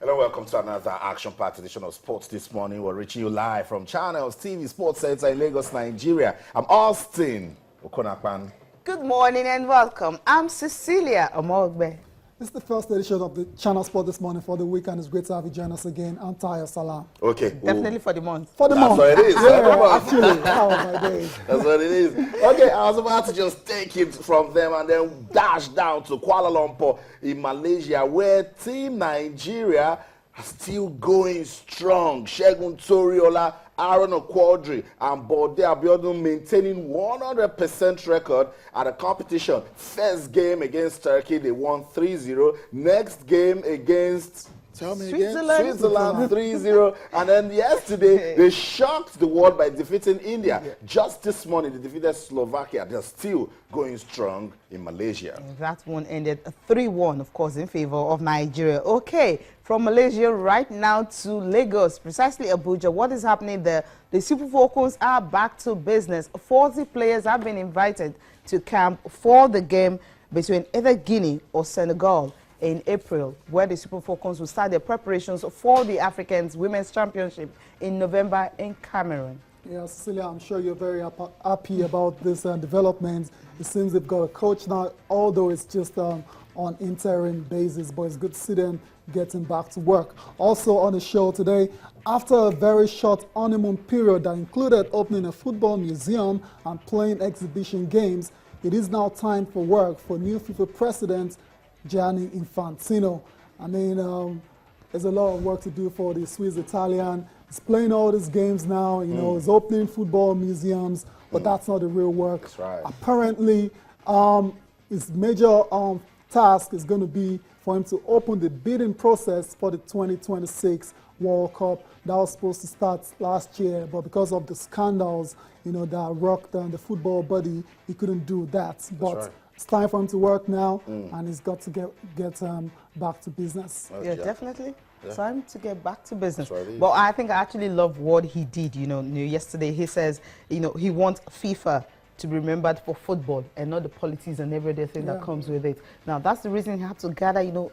Hello, welcome to another action-packed edition of Sports This Morning. We're reaching you live from Channels TV Sports Center in Lagos, Nigeria. I'm Austin Okonakpan. Good morning and welcome. I'm Cecilia Omogbe. This is the first edition of the Channel Sport This Morning for the week, and it's great to have you join us again. I'm Tayo Salam. Okay. Definitely for the month. For the month. That's what it is. Yeah, actually, how my days. That's what it is. Okay, I was about to just take it from them and then dash down to Kuala Lumpur in Malaysia, where Team Nigeria are still going strong. Segun Toriola, Aaron Okwadri, and Bode Abiodun maintaining 100% record at the competition. First game against Turkey, they won 3-0. Next game against Switzerland 3-0. And then yesterday, they shocked the world by defeating India. Just this morning, they defeated Slovakia. They're still going strong in Malaysia. That one ended 3-1, of course, in favor of Nigeria. Okay, from Malaysia right now to Lagos, precisely Abuja. What is happening there? The Super Falcons are back to business. 40 players have been invited to camp for the game between either Guinea or Senegal in April, where the Super Falcons will start their preparations for the Africans Women's Championship in November in Cameroon. Yeah, Cecilia, I'm sure you're very happy about this development. It seems they've got a coach now, although it's just on interim basis, but it's good to see them getting back to work. Also on the show today, after a very short honeymoon period that included opening a football museum and playing exhibition games, it is now time for work for new FIFA president Gianni Infantino. I mean, there's a lot of work to do for the Swiss Italian. He's playing all these games now, you know, he's opening football museums, but that's not the real work. That's right. Apparently, his major task is going to be for him to open the bidding process for the 2026 World Cup. That was supposed to start last year, but because of the scandals, you know, that rocked the football body, he couldn't do that. But right. it's time for him to work now, and he's got to get back to business. Yeah, definitely. Time to get back to business. Right. But I think I actually love what he did. You know, yesterday he says, you know, he wants FIFA to be remembered for football and not the politics and everyday thing that comes with it. Now, that's the reason he had to gather, you know,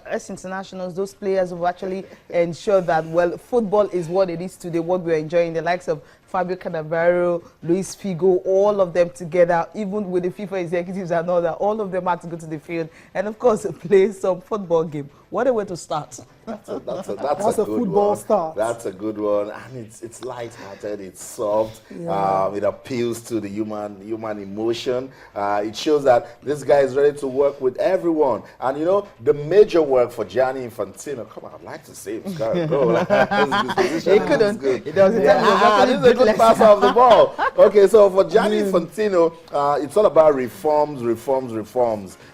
us internationals, those players who actually ensure that, well, football is what it is today, what we're enjoying, the likes of Fabio Cannavaro, Luis Figo, all of them together, even with the FIFA executives and all that, all of them had to go to the field and, of course, play some football game. What a way to start. That's a good football one. start. That's a good one, and it's light-hearted, it's soft. Yeah. It appeals to the human emotion. It shows that this guy is ready to work with everyone. And you know, the major work for Gianni Infantino. Come on, I'd like to say it's got to go. He couldn't. This is a good pass off the ball. Okay, so for Gianni Infantino, it's all about reforms,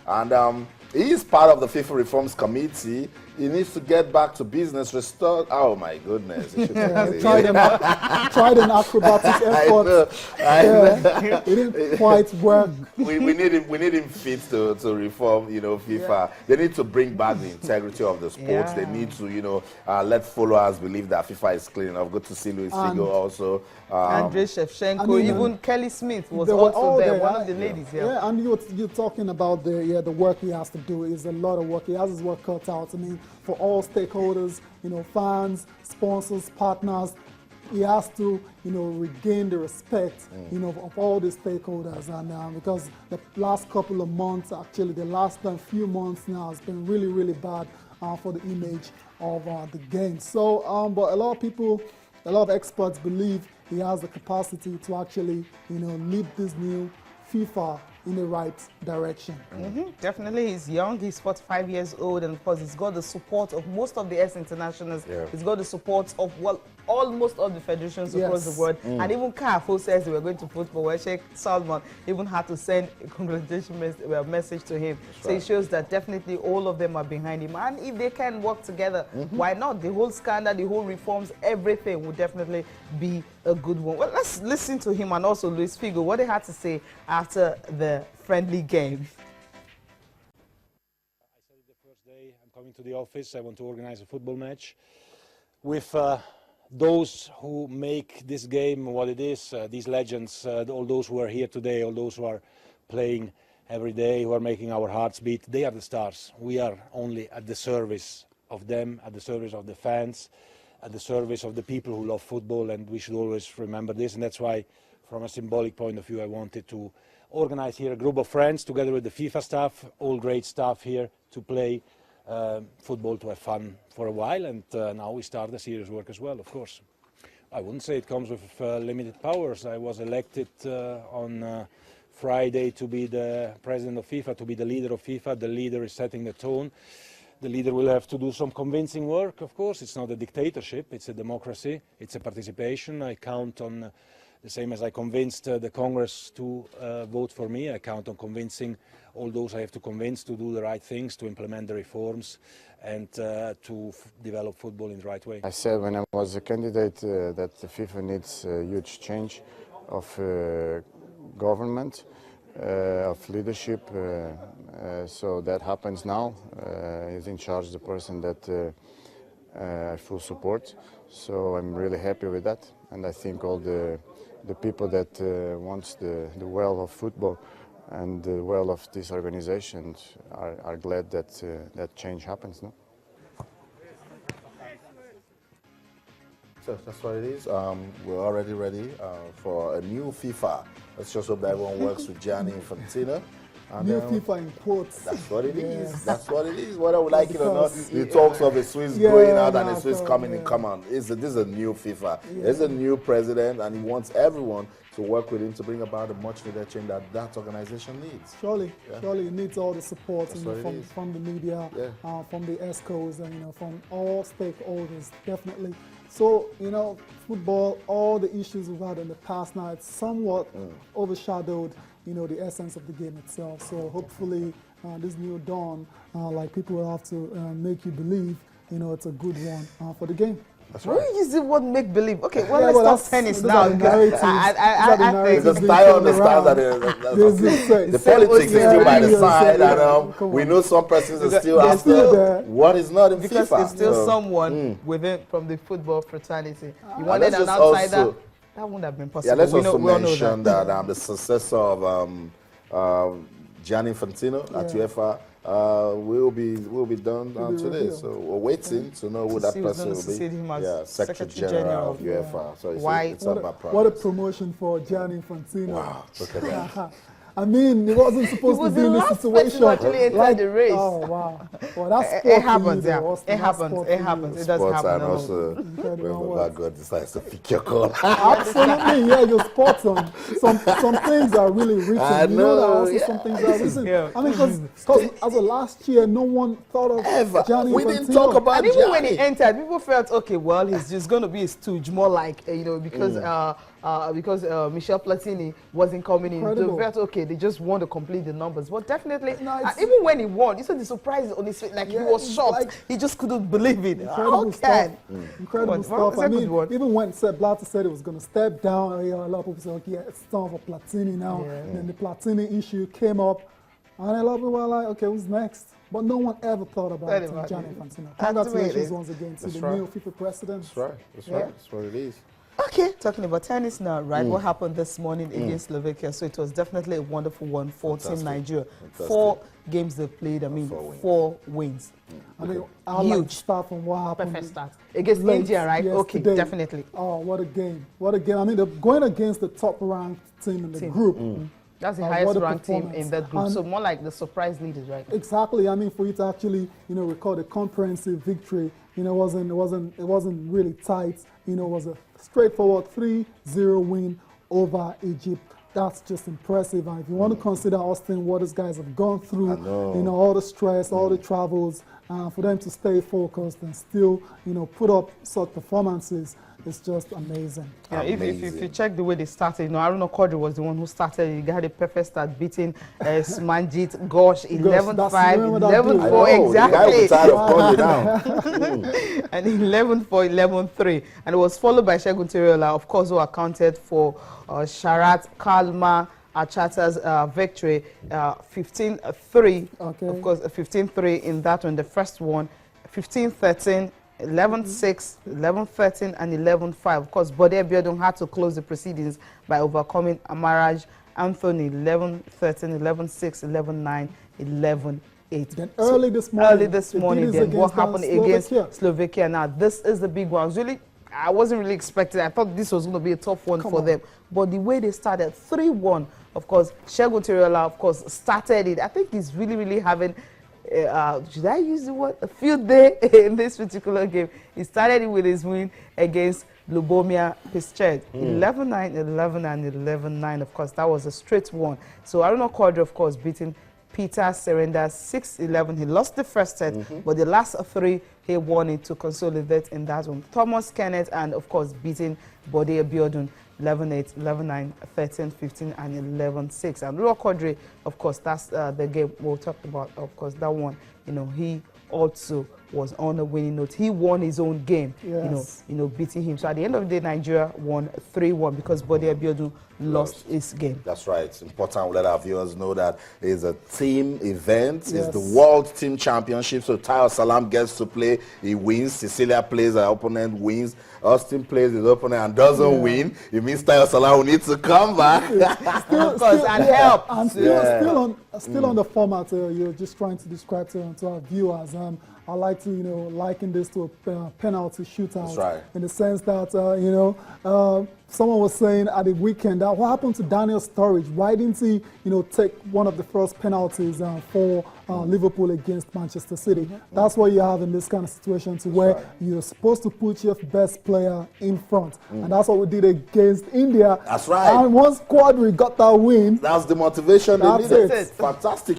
and he is part of the FIFA Reforms Committee. He needs to get back to business, restore. Oh my goodness! Tried an acrobatic effort. I know. It didn't quite work. We need him fit to reform, you know, FIFA. They need to bring back the integrity of the sports. They need to, you know, let followers believe that FIFA is clean enough. Good to see Luis Figo also. Andrei Shevchenko, even Kelly Smith was also there, one of the ladies. Yeah, and you're talking about the work he has to do. Is a lot of work. He has his work cut out. I mean, for all stakeholders, you know, fans, sponsors, partners, he has to, you know, regain the respect, you know, of all the stakeholders. And because the last couple of months, actually the last few months now, has been really, really bad for the image of the game. So, but a lot of people, a lot of experts believe he has the capacity to actually, you know, lead this new FIFA in the right direction. Definitely, he's young, he's 45 years old, and of course he's got the support of most of the internationals. He's got the support of, well, almost all the federations across the world. And even CAF, who says they were going to football, where Sheikh Salman even had to send a congratulation message to him. That's so it shows that definitely all of them are behind him. And if they can work together, why not? The whole scandal, the whole reforms, everything would definitely be a good one. Well, let's listen to him and also Luis Figo, what they had to say after the friendly game. I said it the first day, I'm coming to the office, I want to organize a football match with those who make this game what it is, these legends, all those who are here today, all those who are playing every day, who are making our hearts beat, they are the stars. We are only at the service of them, at the service of the fans, at the service of the people who love football, and we should always remember this. And that's why, from a symbolic point of view, I wanted to organize here a group of friends together with the FIFA staff, all great staff here, to play football, to have fun for a while, and now we start the serious work as well, of course. I wouldn't say it comes with limited powers. I was elected on Friday to be the president of FIFA, to be the leader of FIFA. The leader is setting the tone. The leader will have to do some convincing work, of course. It's not a dictatorship, it's a democracy, it's a participation. I count on, the same as I convinced the Congress to vote for me, I count on convincing all those I have to convince to do the right things, to implement the reforms, and to develop football in the right way. I said when I was a candidate that the FIFA needs a huge change of government, of leadership, so that happens now. Is in charge the person that I full support, so I'm really happy with that, and I think all the people that wants the well of football and the well of this organization are glad that that change happens. No? So that's what it is. We're already ready for a new FIFA. Let's just hope that everyone works with Gianni Infantino. And New FIFA imports. That's what it is. Yes. That's what it is. Whether we like it or not, Because- the talks of a Swiss Yeah, going out and no, a Swiss so, coming in. yeah. Come on, this is a new FIFA. There's a new president, and he wants everyone to work with him to bring about the much needed change that organization needs. Surely, surely it needs all the support That's you know, what it is. from the media, Yeah. from the ESCOs, and from all stakeholders, definitely. So, football, all the issues we've had in the past now, it's somewhat overshadowed, the essence of the game itself. So hopefully this new dawn, like people will have to make you believe, it's a good one for the game. That's Why right. you use the word make believe? Okay, well, Yeah, let's well, talk that's- tennis those now. are the Because narratives. I think Because being Tayo thrown understands that around. the There's this politics is yeah, still by the yeah, side, yeah, and come we on. know some persons are Because still they're after still there. what is not in because FIFA. it's still So, someone within from the football fraternity. You and wanted let's an just outsider, also- that wouldn't have been possible. Yeah, let's we also all know mention that. that the successor of Gianni Infantino at Yeah. UEFA will be done Will be today. revealed. So we're waiting to know who To that see who's person gonna will succeed be. him as Yeah, Secretary Secretary General of General. UEFA. So Why- it's What about a progress. promotion for Gianni Infantino. Wow, look at that. I mean, he wasn't supposed He was to be the in this last situation. person to actually enter the race. Oh, wow. Well, that's It sport for happens, you, yeah. though, Austin. It That's happens. sport It for happens. you. It does Sports happen. and no. also Incredible when work. Baba God decides to pick your call. Absolutely, yeah, you're spot on. Some things are really written. I You know that know, also yeah. some things are written. Yeah. I mean, because as of last year, no one thought of Ever. Gianni We Infantino. didn't talk about And even when he Gianni. entered, people felt, okay, well, he's just going to be a stooge, more like, because Michel Platini wasn't coming in. Incredible. They felt, okay, they just want to complete the numbers. But definitely, No, it's- even when he won, you saw the surprise on his face, like he Yeah, was it's shocked. like- He just couldn't believe it. How Incredible stuff. can? Incredible Well, stuff. it's I a good mean, one. even when Sepp Blatter said he was going to step down, a lot of people said, okay, it's time for Platini now. Yeah. Then the Platini issue came up, and a lot of people were like, okay, who's next? But no one ever thought about Thought it about Gianni it. Infantino. That's the way it Congratulations is. once again to That's the right. new FIFA president. That's right. That's Yeah. right. That's what it is. Okay, talking about tennis now, right? What happened this morning against Slovakia? So it was definitely a wonderful one for Team Fantastic. Nigeria. Fantastic. 4 games they played, I mean, 4 wins. I mean, I'd like to Huge. start from what happened. Perfect start. Against late India, right? Okay, yesterday. definitely. Oh, what a game. What a game. I mean, they're going against the top-ranked team in the group. That's the What highest a ranked team performance. in that group. And- So more like the surprise leaders, right? Exactly. I mean, for you to actually, record a comprehensive victory, it wasn't really tight. It was a straightforward 3-0 win over Egypt. That's just impressive. And if you want to consider, Austin, what these guys have gone through, all the stress, all the travels, for them to stay focused and still, put up such performances, it's just amazing. Yeah, if you Amazing. check the way they started, Aruna Kodri was the one who started. He had a perfect start, beating Manjit Ghosh 11-5, remember that dude. 11-4, The guy will be exactly. tired of calling down. And 11-4, 11-3. And it was followed by Segun Teriola, of course, who accounted for Sharat Kalma Achata's victory, 15-3. Okay. Of course, 15-3 in that one, the first one, 15-13. 11-6, 11-13, and 11-5. Of course, Bode Abiodun had to close the proceedings by overcoming Amaraj Anthony 11-13, 11-6, 11-9, Then early this morning, then what happened against Slovakia. Slovakia. Now, this is the big one. Really, I wasn't really expecting. I thought this was going to be a tough one for them. But the way they started, 3-1, of course, Segun Toriola, of course, started it. I think he's really, really having, should I use the word, a field day in this particular game. He started it with his win against Lubomir Piszczek. 11-9, 11 and 11-9, of course. That was a straight one. So Aruna Quadri, of course, beating Peter Serenda 6-11. He lost the first set, but the last 3 he won it to consolidate in that one. Thomas Kenneth and, of course, beating Bode Abiodun 11-8, 11-9, 13-15, and 11-6. And Aruna Quadri, of course, that's the game we'll talk about. Of course, that one, you know, he also was on a winning note. He won his own game, beating him. So at the end of the day, Nigeria won 3-1 because Bode Abiodun lost his game. That's right. It's important we let our viewers know that it's a team event. It's the World Team Championship. So Tayo Salam gets to play. He wins. Cecilia plays. Her opponent wins. Austin plays his opponent and doesn't win. It means Tayo Salam will need to come back. and help. And still on the format you're just trying to describe to our viewers. I like to, liken this to a penalty shootout. That's right. In the sense that, someone was saying at the weekend that what happened to Daniel Sturridge? Why didn't he, take one of the first penalties for Liverpool against Manchester City? That's what you have in this kind of situation, to where you're supposed to put your best player in front, and that's what we did against India. That's right. And once Quadri got that win, that's the motivation they needed. Fantastic.